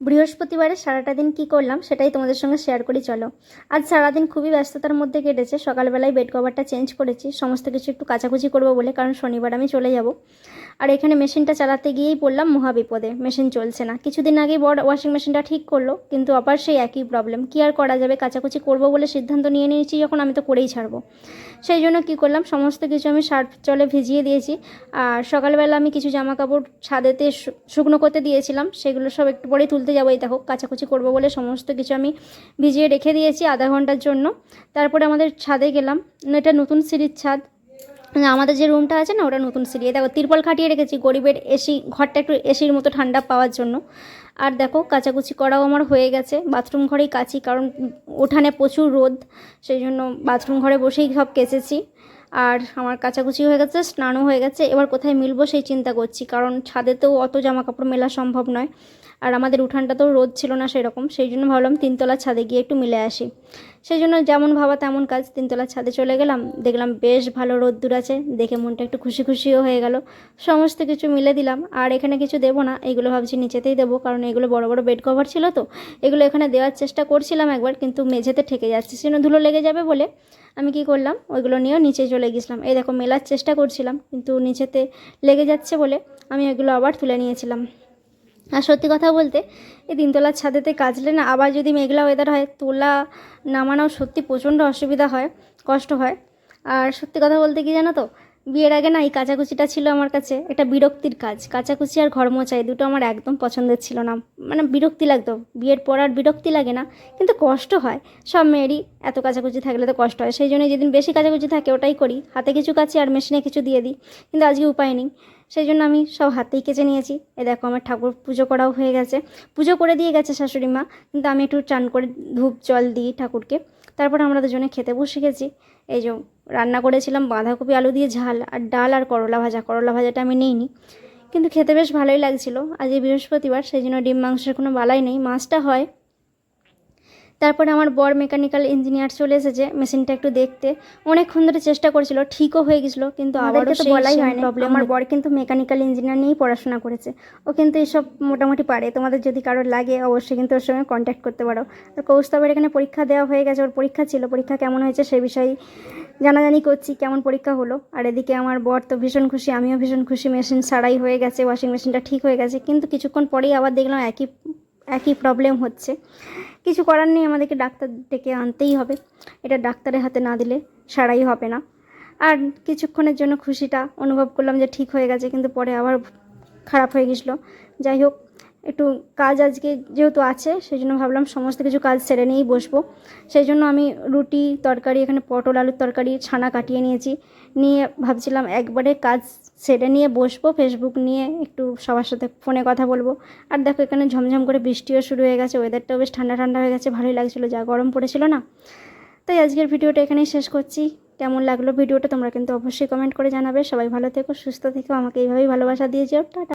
বৃহস্পতিবারে সারাটা দিন কী করলাম সেটাই তোমাদের সঙ্গে শেয়ার করি চলো। আজ সারাদিন খুবই ব্যস্ততার মধ্যে কেটেছে। সকালবেলায় বেড কভারটা চেঞ্জ করেছি, সমস্ত কিছু একটু কাচাকুচি করবো বলে, কারণ শনিবার আমি চলে যাব। আর এখানে মেশিনটা চালাতে গিয়েই পড়লাম মহা বিপদে। মেশিন চলছে না। কিছুদিন আগেই বড় ওয়াশিং মেশিনটা ঠিক করলো, কিন্তু আবার সেই একই প্রবলেম। কী আর করা যাবে, কাচাকুচি করবো বলে সিদ্ধান্ত নিয়ে নিয়েছি যখন, আমি তো করেই ছাড়বো। সেই জন্য কী করলাম, সমস্ত কিছু আমি সার্ফ জলে ভিজিয়ে দিয়েছি। আর সকালবেলা আমি কিছু জামা কাপড় ছাদেতে শুকনো করতে দিয়েছিলাম, সেগুলো সব একটু পরেই তুলতে যাবো। এই দেখো, কাচাকুচি করবো বলে সমস্ত কিছু আমি ভিজিয়ে রেখে দিয়েছি আধা ঘন্টার জন্য। তারপরে আমাদের ছাদে গেলাম। এটা নতুন সিঁড়ির ছাদ। আমাদের যে রুমটা আছে না, ওটা নতুন সিঁড়ি। দেখো, তিরপল খাটিয়ে রেখেছি গরিবের এসি ঘরটা একটু এসির মতো ঠান্ডা পাওয়ার জন্য। আর দেখো, কাচাকুচি করাও আমার হয়ে গেছে। বাথরুম ঘরেই কাচি, কারণ উঠানে প্রচুর রোদ, সেই জন্য বাথরুম ঘরে বসেই সব কেচেছি। আর আমার কাচাকুচি হয়ে গেছে, স্নানও হয়ে গেছে। এবার কোথায় মিলবো সেই চিন্তা করছি, কারণ ছাদেতেও অত জামা কাপড় মেলা সম্ভব নয়। আর আমাদের উঠানটাতেও রোদ ছিল না সেরকম, সেই জন্য ভাবলাম তিনতলার ছাদে গিয়ে একটু মিলে আসি। সেই জন্য যেমন ভাবা তেমন কাজ, তিনতলার ছাদে চলে গেলাম। দেখলাম বেশ ভালো রোদ্দুর আছে, দেখে মনটা একটু খুশি খুশিও হয়ে গেল। সমস্ত কিছু মিলে দিলাম। আর এখানে কিছু দেবো না, এগুলো ভাবছি নিচেতেই দেবো, কারণ এগুলো বড় বড় বেড কভার ছিল তো। এগুলো এখানে দেওয়ার চেষ্টা করছিলাম একবার, কিন্তু মেঝেতে ঠেকে যাচ্ছে, সেজন্য ধুলো লেগে যাবে বলে আমি কি করলাম, ওইগুলো নিয়েও নিচে চলে গেছিলাম। এই দেখো, মেলার চেষ্টা করছিলাম, কিন্তু নিচেতে লেগে যাচ্ছে বলে আমি ওইগুলো আবার তুলে নিয়েছিলাম। আর সত্যি কথা বলতে, এই তিনতলার ছাদেতে কাচলে না, আবার যদি মেঘলা ওয়েদার হয়, তোলা নামানো সত্যি প্রচণ্ড অসুবিধা হয়, কষ্ট হয়। আর সত্যি কথা বলতে কি জানো তো, বিয়ের আগে না এই কাচাকুচিটা ছিল আমার কাছে একটা বিরক্তির কাজ। কাচাকুচি আর ঘর মোছাই দুটো আমার একদম পছন্দের ছিল না, মানে বিরক্তি লাগতো। বিয়ের পর আর বিরক্তি লাগে না, কিন্তু কষ্ট হয়। সব মেয়েরই এত কাচাকুচি থাকলে তো কষ্ট হয়, সেই জন্য যেদিন বেশি কাচাকুচি থাকে ওটাই করি, হাতে কিছু কাচি আর মেশিনে কিছু দিয়ে দিই। কিন্তু আজকে উপায় নেই, সেই জন্য আমি সব হাতেই কেচে নিয়েছি। এ দেখো, আমার ঠাকুর পুজো করাও হয়ে গেছে। পুজো করে দিয়ে গেছে শাশুড়ি মা, কিন্তু আমি একটু চান করে ধূপ জল দিই ঠাকুরকে। তারপর আমরা দুজনে খেতে বসে গেছি। এই যে রান্না করেছিলাম বাঁধাকপি আলু দিয়ে ঝাল, আর ডাল আর করলা ভাজা। করলা ভাজাটা আমি নিইনি, কিন্তু খেতে বেশ ভালোই লাগছিল। আজ এই বৃহস্পতিবার, সেই জন্য ডিম মাংসের কোনো বালাই নেই, মাছটা হয়। তারপরে আমার বর মেকানিক্যাল ইঞ্জিনিয়ার চলে এসেছে মেশিনটা একটু দেখতে। অনেকক্ষণ ধরে চেষ্টা করছিল, ঠিকও হয়ে গেছিলো, কিন্তু আবারও তো বলাই হয়নি প্রবলেম। আমার বর কিন্তু মেকানিক্যাল ইঞ্জিনিয়ার নিয়েই পড়াশোনা করেছে, ও কিন্তু এইসব মোটামুটি পারে। তোমাদের যদি কারোর লাগে অবশ্যই কিন্তু ওর সঙ্গে কন্ট্যাক্ট করতে পারো। আর কৌস্তবের এখানে পরীক্ষা দেওয়া হয়ে গেছে, ওর পরীক্ষা ছিল, পরীক্ষা কেমন হয়েছে সে বিষয়ে জানাজানি করছি, কেমন পরীক্ষা হলো। আর এদিকে আমার বর তো ভীষণ খুশি, আমিও ভীষণ খুশি। মেশিন সারাই হয়ে গেছে, ওয়াশিং মেশিনটা ঠিক হয়ে গেছে, কিন্তু কিছুক্ষণ পরেই আবার দেখলাম একই একই প্রবলেম হচ্ছে। কিছু করার নেই, আমাদেরকে ডাক্তার ডেকে আনতেই হবে। এটা ডাক্তারের হাতে না দিলে সারাই হবে না। আর কিছুক্ষণের জন্য খুশিটা অনুভব করলাম যে ঠিক হয়ে গেছে, কিন্তু পরে আবার খারাপ হয়ে গেছিলো। যাই হোক, একটু কাজ আজকে যেহেতু আছে, সেই জন্য ভাবলাম সমস্ত কিছু কাজ সেরে নিয়েই বসবো। সেই জন্য আমি রুটি তরকারি, এখানে পটল আলুর তরকারি ছানা কাটিয়ে নিয়েছি। নিয়ে ভাবছিলাম একবারে কাজ সেরে নিয়ে বসবো, ফেসবুক নিয়ে একটু সবার সাথে ফোনে কথা বলবো। আর দেখো, এখানে ঝমঝম করে বৃষ্টিও শুরু হয়ে গেছে, ওয়েদারটাও বেশ ঠান্ডা ঠান্ডা হয়ে গেছে, ভালোই লাগছিলো, যা গরম পড়েছিল না। তাই আজকের ভিডিওটা এখানেই শেষ করছি। কেমন লাগলো ভিডিওটা তোমরা কিন্তু অবশ্যই কমেন্ট করে জানাবে। সবাই ভালো থেকো, সুস্থ থেকো, আমাকে এইভাবেই ভালোবাসা দিয়ে যেও। টাটা।